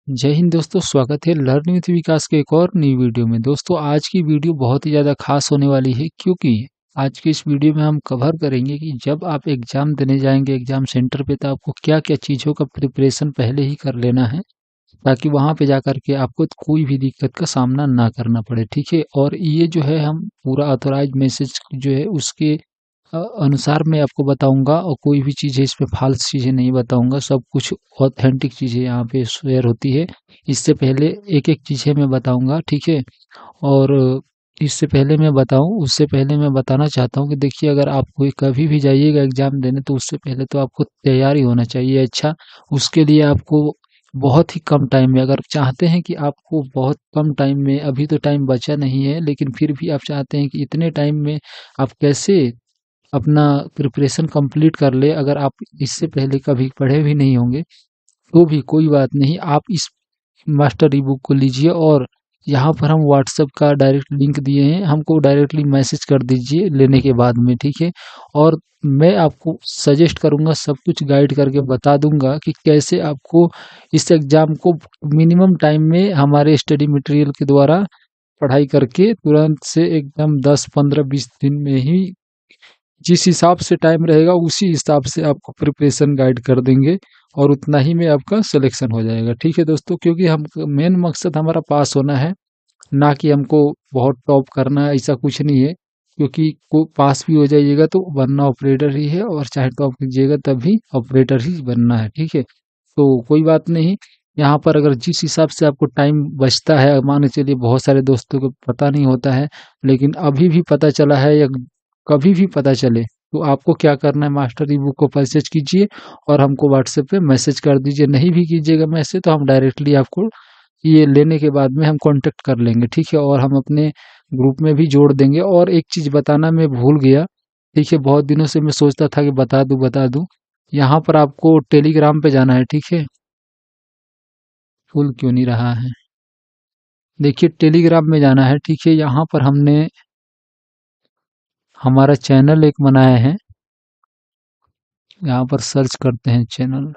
जय हिंद दोस्तों, स्वागत है लर्न विथ विकास के एक और नई वीडियो में। दोस्तों आज की वीडियो बहुत ही ज़्यादा खास होने वाली है, क्योंकि आज की इस वीडियो में हम कवर करेंगे कि जब आप एग्ज़ाम देने जाएंगे एग्ज़ाम सेंटर पे, तो आपको क्या क्या चीज़ों का प्रिपरेशन पहले ही कर लेना है, ताकि वहाँ पे जाकर के आपको कोई भी दिक्कत का सामना ना करना पड़े। ठीक है, और ये जो है हम पूरा ऑथोराइज मैसेज जो है उसके अनुसार मैं आपको बताऊंगा, और कोई भी चीज़ें इस पे फाल्स चीज़ें नहीं बताऊंगा। सब कुछ ऑथेंटिक चीज़ें यहाँ पे शेयर होती है। इससे पहले एक एक चीज़ें मैं बताऊंगा, ठीक है। और इससे पहले मैं बताऊं, उससे पहले मैं बताना चाहता हूं कि देखिए, अगर आप कोई कभी भी जाइएगा एग्ज़ाम देने, तो उससे पहले तो आपको तैयारी होना चाहिए। अच्छा, उसके लिए आपको बहुत ही कम टाइम में, अगर चाहते हैं कि आपको बहुत कम टाइम में, अभी तो टाइम बचा नहीं है, लेकिन फिर भी आप चाहते हैं कि इतने टाइम में आप कैसे अपना प्रिपरेशन कंप्लीट कर ले। अगर आप इससे पहले कभी पढ़े भी नहीं होंगे तो भी कोई बात नहीं, आप इस मास्टर ई बुक को लीजिए, और यहाँ पर हम व्हाट्सएप का डायरेक्ट लिंक दिए हैं, हमको डायरेक्टली मैसेज कर दीजिए लेने के बाद में, ठीक है। और मैं आपको सजेस्ट करूँगा, सब कुछ गाइड करके बता दूंगा कि कैसे आपको इस एग्ज़ाम को मिनिमम टाइम में हमारे स्टडी मटेरियल के द्वारा पढ़ाई करके तुरंत से एकदम 10 15 20 दिन में ही, जिस हिसाब से टाइम रहेगा उसी हिसाब से आपको प्रिपरेशन गाइड कर देंगे, और उतना ही में आपका सिलेक्शन हो जाएगा। ठीक है दोस्तों, क्योंकि हम मेन मकसद हमारा पास होना है, ना कि हमको बहुत टॉप करना है, ऐसा कुछ नहीं है। क्योंकि को पास भी हो जाइएगा तो बनना ऑपरेटर ही है, और चाहे टॉप कीजिएगा तब भी ऑपरेटर ही बनना है, ठीक है। तो कोई बात नहीं, यहाँ पर अगर जिस हिसाब से आपको टाइम बचता है, मान के चलिए बहुत सारे दोस्तों को पता नहीं होता है, लेकिन अभी भी पता चला है या कभी भी पता चले, तो आपको क्या करना है, मास्टर ई बुक को परचेज कीजिए और हमको व्हाट्सएप पे मैसेज कर दीजिए। नहीं भी कीजिएगा मैसेज तो हम डायरेक्टली आपको ये लेने के बाद में हम कांटेक्ट कर लेंगे, ठीक है। और हम अपने ग्रुप में भी जोड़ देंगे। और एक चीज़ बताना मैं भूल गया, ठीक है, बहुत दिनों से मैं सोचता था कि बता दूं। यहाँ पर आपको टेलीग्राम पे जाना है, ठीक है। खुल क्यों नहीं रहा है, देखिए टेलीग्राम में जाना है, ठीक है। यहाँ पर हमने हमारा चैनल एक बनाया है, यहाँ पर सर्च करते हैं चैनल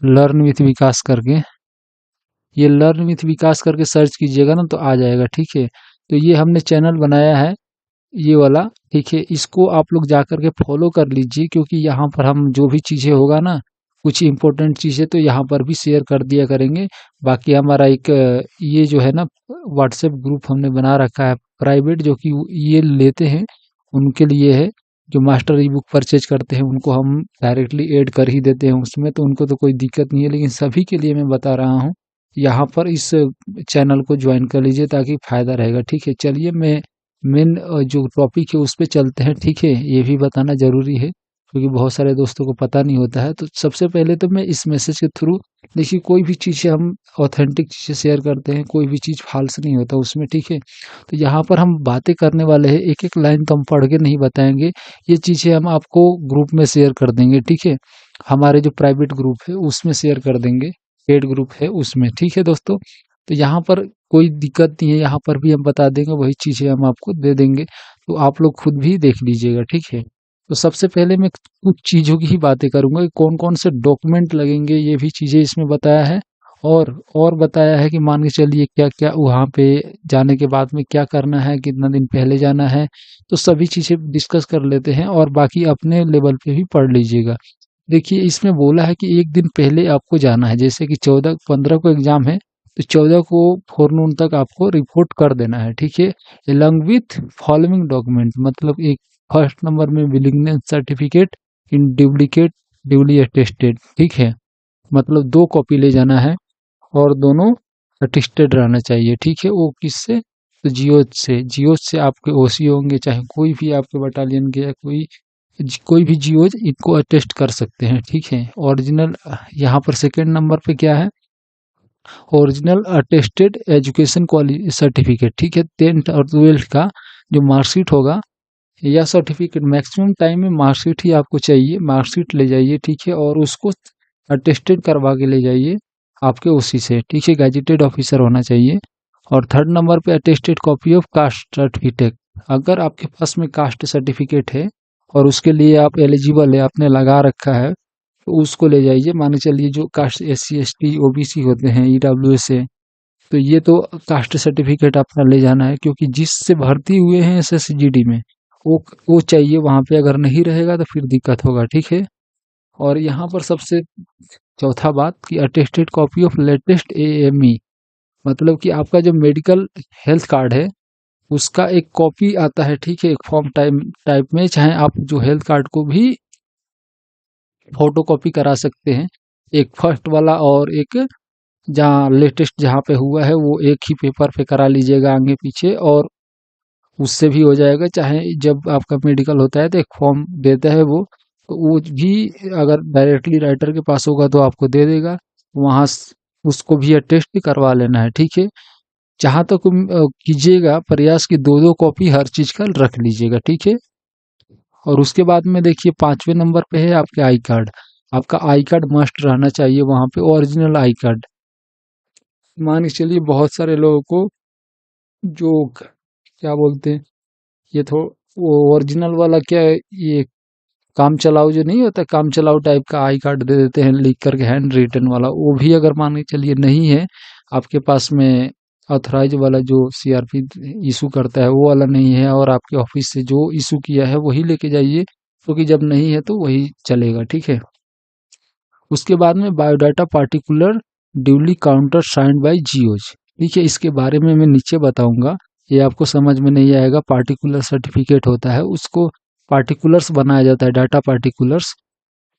लर्न विथ विकास करके। ये लर्न विथ विकास करके सर्च कीजिएगा ना तो आ जाएगा, ठीक है। तो ये हमने चैनल बनाया है, ये वाला, ठीक है। इसको आप लोग जा करके फॉलो कर लीजिए, क्योंकि यहाँ पर हम जो भी चीज़ें होगा ना, कुछ इंपॉर्टेंट चीज़ें तो यहाँ पर भी शेयर कर दिया करेंगे। बाकी हमारा एक ये जो है ना व्हाट्सएप ग्रुप हमने बना रखा है प्राइवेट, जो कि ये लेते हैं उनके लिए है, जो मास्टर ई बुक परचेज करते हैं उनको हम डायरेक्टली ऐड कर ही देते हैं उसमें, तो उनको तो कोई दिक्कत नहीं है। लेकिन सभी के लिए मैं बता रहा हूँ, यहाँ पर इस चैनल को ज्वाइन कर लीजिए ताकि फ़ायदा रहेगा, ठीक है। चलिए मैं मेन जो टॉपिक है उस पे चलते हैं, ठीक है। ये भी बताना ज़रूरी है, क्योंकि बहुत सारे दोस्तों को पता नहीं होता है। तो सबसे पहले तो मैं इस मैसेज के थ्रू, देखिए कोई भी चीज़ें हम ऑथेंटिक चीज़ें शेयर करते हैं, कोई भी चीज़ फाल्स नहीं होता उसमें, ठीक है। तो यहाँ पर हम बातें करने वाले हैं, एक एक लाइन तो हम पढ़ के नहीं बताएंगे, ये चीज़ें हम आपको ग्रुप में शेयर कर देंगे, ठीक है। हमारे जो प्राइवेट ग्रुप है उसमें शेयर कर देंगे, पेड ग्रुप है उसमें, ठीक है दोस्तों। तो यहाँ पर कोई दिक्कत नहीं है, यहाँ पर भी हम बता देंगे, वही चीज़ें हम आपको दे देंगे, तो आप लोग खुद भी देख लीजिएगा, ठीक है। तो सबसे पहले मैं कुछ चीज़ों की ही बातें करूंगा कि कौन कौन से डॉक्यूमेंट लगेंगे, ये भी चीज़ें इसमें बताया है। और बताया है कि मान के चलिए क्या क्या वहाँ पे जाने के बाद में क्या करना है, कितना दिन पहले जाना है, तो सभी चीज़ें डिस्कस कर लेते हैं, और बाकी अपने लेवल पे भी पढ़ लीजिएगा। देखिए इसमें बोला है कि एक दिन पहले आपको जाना है, जैसे कि 14 15 को एग्जाम है, तो 14 को फोरनून तक आपको रिपोर्ट कर देना है, ठीक है। अलॉन्ग विथ फॉलोइंग डॉक्यूमेंट, मतलब एक फर्स्ट नंबर में willingness certificate in duplicate duly attested, ठीक है। मतलब 2 कॉपी ले जाना है, और दोनों अटेस्टेड रहना चाहिए, ठीक है। वो किससे, तो जियो से आपके ओसी होंगे, चाहे कोई भी आपके बटालियन के, या कोई भी जियोज इनको अटेस्ट कर सकते हैं, ठीक है। ओरिजिनल, यहाँ पर सेकेंड नंबर पे क्या है, original attested education quality certificate, ठीक है। 10th और 12th का जो मार्कशीट होगा या सर्टिफिकेट, मैक्सिमम टाइम में मार्कशीट ही आपको चाहिए, मार्कशीट ले जाइए, ठीक है। और उसको अटेस्टेड करवा के ले जाइए आपके उसी से, ठीक है, गैजेटेड ऑफिसर होना चाहिए। और थर्ड नंबर पे attested copy of caste certificate, अगर आपके पास में कास्ट सर्टिफिकेट है और उसके लिए आप एलिजिबल है, आपने लगा रखा है, तो उसको ले जाइए। मान के चलिए जो कास्ट SC ST OBC होते हैं, EWS से, तो ये तो कास्ट सर्टिफिकेट अपना ले जाना है, क्योंकि जिससे भर्ती हुए हैं SSGD में वो चाहिए वहाँ पे। अगर नहीं रहेगा तो फिर दिक्कत होगा, ठीक है। और यहाँ पर सबसे चौथा बात कि attested copy of latest AME, मतलब कि आपका जो मेडिकल हेल्थ कार्ड है उसका एक कॉपी आता है, ठीक है, एक फॉर्म टाइप में। चाहे आप जो हेल्थ कार्ड को भी फोटो कॉपी करा सकते हैं, एक फर्स्ट वाला और एक जहाँ लेटेस्ट जहाँ पे हुआ है वो एक ही पेपर पे करा लीजिएगा आगे पीछे, और उससे भी हो जाएगा। चाहे जब आपका मेडिकल होता है तो एक फॉर्म देता है वो, तो वो भी अगर डायरेक्टली राइटर के पास होगा तो आपको दे देगा, वहाँ उसको भी अटेस्ट करवा लेना है, ठीक है। जहाँ तक कीजिएगा प्रयास की दो दो कॉपी हर चीज का रख लीजिएगा, ठीक है। और उसके बाद में देखिए 5वें नंबर पे है आपके आई कार्ड। आपका आई कार्ड मस्ट रहना चाहिए वहाँ पे, ओरिजिनल आई कार्ड। मान के चलिए बहुत सारे लोगों को जो क्या बोलते हैं, ये थोड़ा वो ओरिजिनल वाला क्या है, ये काम चलाऊ जो नहीं होता, काम चलाऊ टाइप का आई कार्ड दे देते हैं लिख करके, हैंड रिटन वाला। वो भी अगर मान के चलिए नहीं है आपके पास में, ऑथराइज वाला जो CRP इशू करता है वो वाला नहीं है, और आपके ऑफिस से जो इशू किया है वही लेके जाइए, क्योंकि जब नहीं है तो वही चलेगा, ठीक है। उसके बाद में biodata particular duly countersigned by GOs, ठीक है। इसके बारे में मैं नीचे बताऊंगा, ये आपको समझ में नहीं आएगा। पार्टिकुलर सर्टिफिकेट होता है, उसको पार्टिकुलर्स बनाया जाता है, डाटा पार्टिकुलर्स,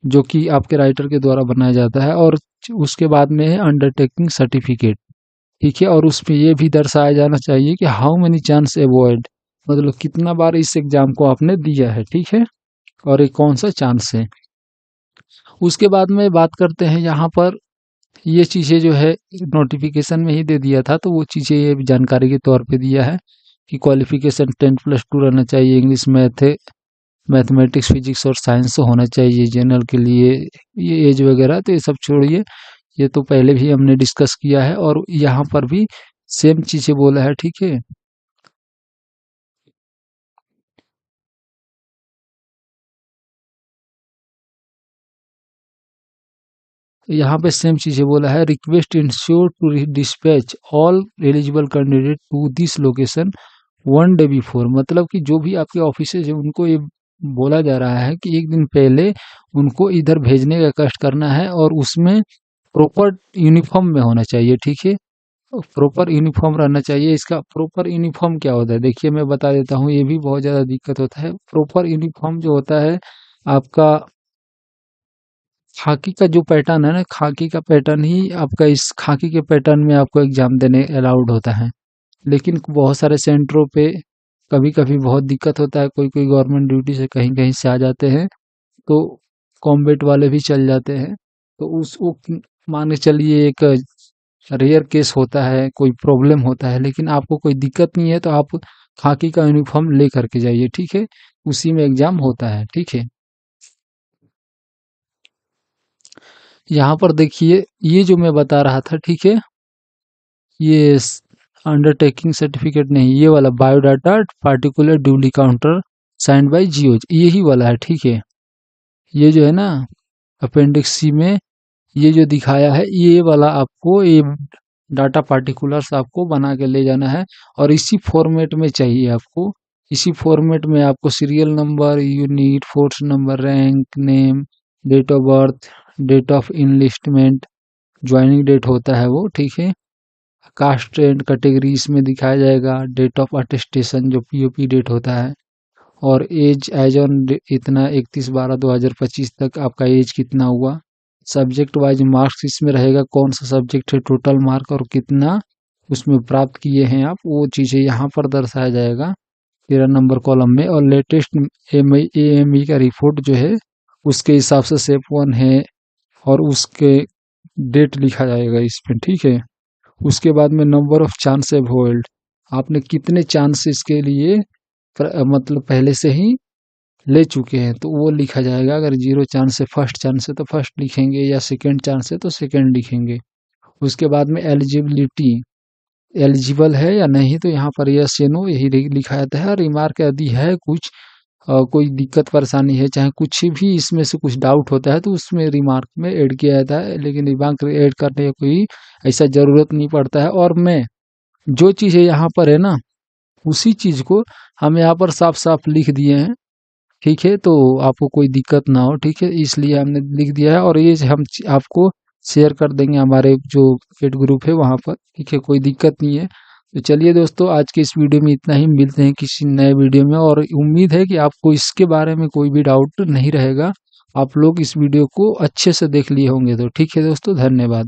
जो कि आपके राइटर के द्वारा बनाया जाता है। और उसके बाद में है अंडरटेकिंग सर्टिफिकेट, ठीक है। और उसमें ये भी दर्शाया जाना चाहिए कि हाउ मेनी चांस अवॉइड, मतलब कितना बार इस एग्जाम को आपने दिया है, ठीक है, और ये कौन सा चांस है। उसके बाद में बात करते हैं यहाँ पर, ये चीज़ें जो है नोटिफिकेशन में ही दे दिया था, तो वो चीज़ें ये जानकारी के तौर पे दिया है कि क्वालिफिकेशन 10+2 रहना चाहिए, इंग्लिश मैथमेटिक्स फिजिक्स और साइंस होना चाहिए जनरल के लिए, ये एज वगैरह तो ये सब छोड़िए, ये तो पहले भी हमने डिस्कस किया है। और यहाँ पर भी सेम चीज़ें बोला है, ठीक है। यहाँ पे सेम चीजें बोला है, request ensure to dispatch all eligible candidate to this location 1 day before, मतलब कि जो भी आपके ऑफिस है उनको ये बोला जा रहा है कि एक दिन पहले उनको इधर भेजने का कष्ट करना है, और उसमें प्रॉपर यूनिफॉर्म में होना चाहिए, ठीक है। प्रॉपर यूनिफॉर्म रहना चाहिए। इसका प्रॉपर यूनिफॉर्म क्या होता है देखिए मैं बता देता हूँ, ये भी बहुत ज़्यादा दिक्कत होता है। प्रॉपर यूनिफॉर्म जो होता है आपका, खाकी का जो पैटर्न है ना, खाकी का पैटर्न ही आपका, इस खाकी के पैटर्न में आपको एग्जाम देने अलाउड होता है। लेकिन बहुत सारे सेंटरों पे कभी कभी बहुत दिक्कत होता है, कोई कोई गवर्नमेंट ड्यूटी से कहीं कहीं से आ जाते हैं, तो कॉम्बेट वाले भी चल जाते हैं, तो उस वो मान के चलिए एक रेयर केस होता है, कोई प्रॉब्लम होता है, लेकिन आपको कोई दिक्कत नहीं है तो आप खाकी का यूनिफॉर्म ले करके जाइए, ठीक है। उसी में एग्जाम होता है, ठीक है। यहाँ पर देखिए ये जो मैं बता रहा था, ठीक है, ये अंडरटेकिंग सर्टिफिकेट नहीं, ये वाला biodata particular duly countersigned by GOs, यही वाला है, ठीक है। ये जो है ना अपेंडिक्स C में ये जो दिखाया है, ये वाला आपको, ये डाटा पार्टिकुलर्स आपको बना के ले जाना है, और इसी फॉर्मेट में चाहिए आपको। इसी फॉर्मेट में आपको serial number, unit, force number, rank, name, date of birth, date of enlistment, joining date होता है वो, ठीक है। कास्ट एंड कैटेगरी इसमें दिखाया जाएगा, डेट ऑफ अटेस्टेशन जो POP डेट होता है, और एज एज ऑन इतना 31/12/2025 तक आपका एज कितना हुआ। सब्जेक्ट वाइज मार्क्स इसमें रहेगा, कौन सा सब्जेक्ट है, टोटल मार्क और कितना उसमें प्राप्त किए हैं आप, वो चीज़ें यहाँ पर दर्शाया जाएगा 13 नंबर कॉलम में। और लेटेस्ट AME का रिपोर्ट जो है उसके हिसाब से SEP1 है, और उसके डेट लिखा जाएगा इसमें, ठीक है। उसके बाद में नंबर ऑफ चांस अवॉइड, आपने कितने चांसेस के लिए मतलब पहले से ही ले चुके हैं तो वो लिखा जाएगा। अगर 0 चांस है, फर्स्ट चांस है तो फर्स्ट लिखेंगे, या सेकंड चांस है तो सेकंड लिखेंगे। उसके बाद में एलिजिबिलिटी, एलिजिबल है या नहीं, तो यहाँ पर यस या नो यही लिखा जाता है। रिमार्क यदि है कुछ कोई दिक्कत परेशानी है, चाहे कुछ भी इसमें से कुछ डाउट होता है तो उसमें रिमार्क में ऐड किया जाता है, लेकिन रिमार्क ऐड करने का कोई ऐसा ज़रूरत नहीं पड़ता है। और मैं जो चीज़ है यहाँ पर है ना, उसी चीज़ को हम यहाँ पर साफ-साफ लिख दिए हैं, ठीक है? तो आपको कोई दिक्कत ना हो, ठीक है? इसलिए हमने लिख दिया है और ये हम आपको शेयर कर देंगे हमारे जो पेड ग्रुप है वहाँ पर, ठीक है? कोई दिक्कत नहीं है। तो चलिए दोस्तों, आज के इस वीडियो में इतना ही, मिलते हैं किसी नए वीडियो में और उम्मीद है कि आपको इसके बारे में कोई भी डाउट नहीं रहेगा। आप लोग इस वीडियो को अच्छे से देख लिए होंगे तो ठीक है दोस्तों, धन्यवाद।